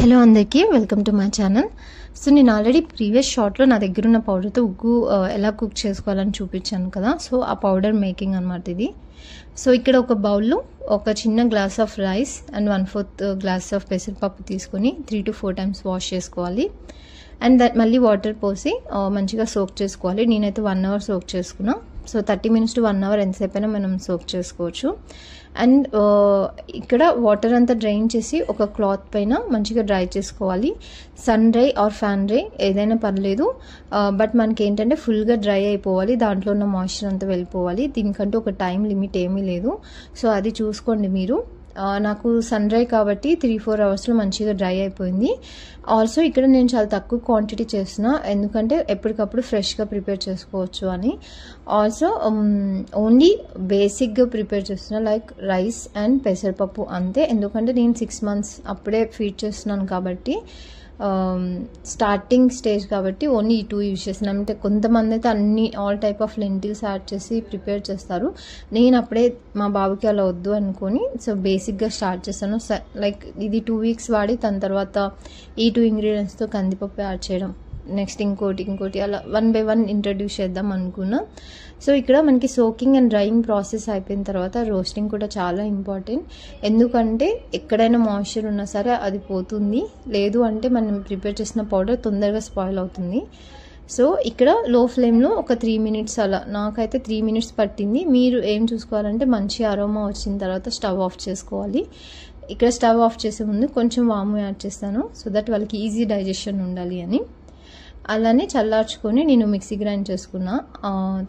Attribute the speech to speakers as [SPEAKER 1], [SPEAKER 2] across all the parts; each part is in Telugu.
[SPEAKER 1] హలో అందరికీ welcome to my channel. So నేను ఆల్రెడీ ప్రీవియస్ షార్ట్లో నా దగ్గర ఉన్న పౌడర్తో ఉగ్గు ఎలా కుక్ చేసుకోవాలని చూపించాను కదా. సో ఆ పౌడర్ మేకింగ్ అనమాట ఇది. సో ఇక్కడ ఒక బౌల్లో ఒక చిన్న glass of rice and 1/4 glass of పెసరపప్పు తీసుకొని 3 to 4 times వాష్ చేసుకోవాలి. అండ్ మళ్ళీ వాటర్ పోసి మంచిగా సోక్ చేసుకోవాలి. నేనైతే 1 hour సోక్ చేసుకున్నా. సో 30 minutes to 1 hour ఎంతసేపు అయినా మనం సోక్ చేసుకోవచ్చు. అండ్ ఇక్కడ వాటర్ అంతా డ్రైన్ చేసి ఒక క్లాత్ పైన మంచిగా డ్రై చేసుకోవాలి. Sun dry or fan dry ఏదైనా పర్లేదు, బట్ మనకి ఏంటంటే ఫుల్గా డ్రై అయిపోవాలి, దాంట్లో ఉన్న మాయిశ్చర్ అంతా వెళ్ళిపోవాలి. దీనికంటూ ఒక టైం లిమిట్ ఏమీ లేదు. సో అది చూసుకోండి మీరు. నాకు సన్ డ్రై కాబట్టి 3-4 hours మంచిగా డ్రై అయిపోయింది. ఆల్సో ఇక్కడ నేను చాలా తక్కువ క్వాంటిటీ చేస్తున్నా, ఎందుకంటే ఎప్పటికప్పుడు ఫ్రెష్గా ప్రిపేర్ చేసుకోవచ్చు అని. ఆల్సో ఓన్లీ బేసిక్గా ప్రిపేర్ చేస్తున్నా, లైక్ రైస్ అండ్ పెసరపప్పు అంతే. ఎందుకంటే నేను 6 months అప్పుడే ఫీడ్ చేస్తున్నాను కాబట్టి, స్టార్టింగ్ స్టేజ్ కాబట్టి ఓన్లీ ఈ 2 యూజ్ చేస్తున్నాను. అంటే కొంతమంది అయితే all type of lintels add చేసి ప్రిపేర్ చేస్తారు. నేను అప్పుడే మా బాబుకి అలా వద్దు అనుకొని సో బేసిక్గా స్టార్ట్ చేస్తాను. లైక్ ఇది 2 weeks వాడి దాని తర్వాత ఈ 2 ingredientsతో కందిపప్పు యాడ్ చేయడం, నెక్స్ట్ ఇంకోటి అలా 1 by 1 ఇంట్రడ్యూస్ చేద్దాం అనుకున్నా. సో ఇక్కడ మనకి సోకింగ్ అండ్ డ్రైయింగ్ ప్రాసెస్ అయిపోయిన తర్వాత రోస్టింగ్ కూడా చాలా ఇంపార్టెంట్. ఎందుకంటే ఎక్కడైనా మాయిశ్చర్ ఉన్నా సరే అది పోతుంది, లేదు అంటే మనం ప్రిపేర్ చేసిన పౌడర్ తొందరగా స్పాయిల్ అవుతుంది. సో ఇక్కడ లో ఫ్లేమ్లో ఒక 3 minutes అలా, నాకైతే 3 minutes పట్టింది. మీరు ఏం చూసుకోవాలంటే మంచి అరోమా వచ్చిన తర్వాత స్టవ్ ఆఫ్ చేసుకోవాలి. ఇక్కడ స్టవ్ ఆఫ్ చేసే ముందు కొంచెం వాము యాడ్ చేస్తాను, సో దట్ వాళ్ళకి ఈజీ డైజెషన్ ఉండాలి అని. అలానే చల్లార్చుకొని నేను మిక్సీ గ్రైండ్ చేసుకున్నా,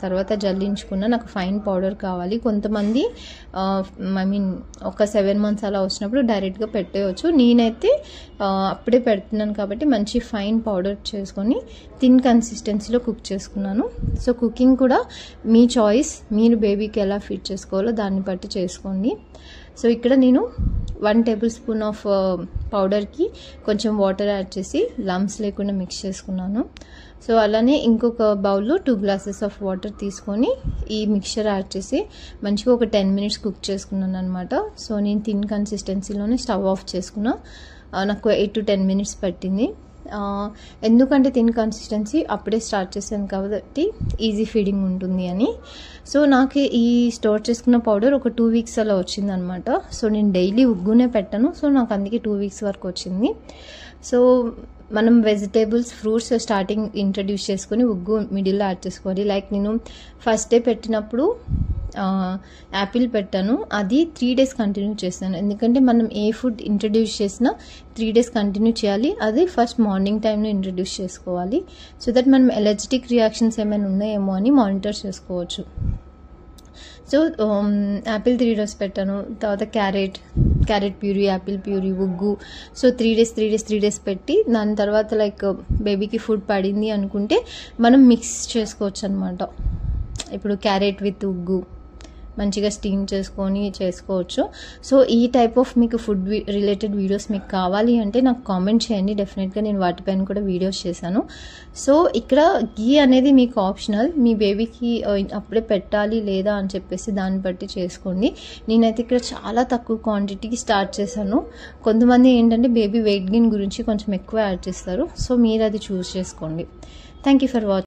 [SPEAKER 1] తర్వాత జల్లించుకున్నా. నాకు ఫైన్ పౌడర్ కావాలి. కొంతమంది ఒక 7 months అలా వచ్చినప్పుడు డైరెక్ట్గా పెట్టేయచ్చు. నేనైతే అప్పుడే పెడుతున్నాను కాబట్టి మంచి ఫైన్ పౌడర్ చేసుకొని థిన్ కన్సిస్టెన్సీలో కుక్ చేసుకున్నాను. సో కుకింగ్ కూడా మీ చాయిస్, మీరు బేబీకి ఎలా ఫీడ్ చేసుకోవాలో దాన్ని బట్టి చేసుకోండి. సో ఇక్కడ నేను 1 tablespoon ఆఫ్ పౌడర్కి కొంచెం వాటర్ యాడ్ చేసి లమ్స్ లేకుండా మిక్స్ చేసుకున్నాను. సో అలానే ఇంకొక బౌల్లో 2 glasses ఆఫ్ వాటర్ తీసుకొని ఈ మిక్చర్ యాడ్ చేసి మంచిగా ఒక 10 minutes కుక్ చేసుకున్నాను అనమాట. సో నేను థిన్ కన్సిస్టెన్సీలోనే స్టవ్ ఆఫ్ చేసుకున్నా. నాకు 8 to 10 minutes పట్టింది. ఎందుకంటే థిన్ కన్సిస్టెన్సీ అప్పుడే స్టార్ట్ చేశాను కాబట్టి ఈజీ ఫీడింగ్ ఉంటుంది అని. సో నాకు ఈ స్టోర్ చేసుకున్న పౌడర్ ఒక 2 weeks అలా వచ్చిందనమాట. సో నేను డైలీ ఉగ్గునే పెట్టాను, సో నాకు అందుకే 2 weeks వరకు వచ్చింది. సో మనం వెజిటేబుల్స్, ఫ్రూట్స్ స్టార్టింగ్ ఇంట్రడ్యూస్ చేసుకొని ఉగ్గు మిడిల్లో యాడ్ చేసుకోవాలి. లైక్ నేను ఫస్ట్ డే పెట్టినప్పుడు యాపిల్ పెట్టాను, అది 3 days కంటిన్యూ చేస్తాను. ఎందుకంటే మనం ఏ ఫుడ్ ఇంట్రడ్యూస్ చేసినా 3 days కంటిన్యూ చేయాలి. అది ఫస్ట్ మార్నింగ్ టైంలో ఇంట్రడ్యూస్ చేసుకోవాలి, సో దట్ మనం ఎలర్జిటిక్ రియాక్షన్స్ ఏమైనా ఉన్నాయేమో అని మానిటర్ చేసుకోవచ్చు. సో యాపిల్ 3 days పెట్టాను. తర్వాత క్యారెట్ ప్యూరీ, యాపిల్ ప్యూరీ, ఉగ్గు. సో 3 days పెట్టి దాని తర్వాత లైక్ బేబీకి ఫుడ్ పడింది అనుకుంటే మనం మిక్స్ చేసుకోవచ్చు అనమాట. ఇప్పుడు క్యారెట్ విత్ ఉగ్గు మంచిగా స్టీమ్ చేసుకొని చేసుకోవచ్చు. సో ఈ టైప్ ఆఫ్ మీకు ఫుడ్ రిలేటెడ్ వీడియోస్ మీకు కావాలి అంటే నాకు కామెంట్ చేయండి, డెఫినెట్గా నేను వాటిపైన కూడా వీడియోస్ చేశాను. సో ఇక్కడ గీ అనేది మీకు ఆప్షనల్, మీ బేబీకి అప్పుడే పెట్టాలి లేదా అని చెప్పేసి దాన్ని బట్టి చేసుకోండి. నేనైతే ఇక్కడ చాలా తక్కువ క్వాంటిటీకి స్టార్ట్ చేశాను. కొంతమంది ఏంటంటే బేబీ వెయిట్ గెయిన్ గురించి కొంచెం ఎక్కువ యాడ్ చేస్తారు, సో మీరు అది చూస్ చేసుకోండి. Thank you for watching.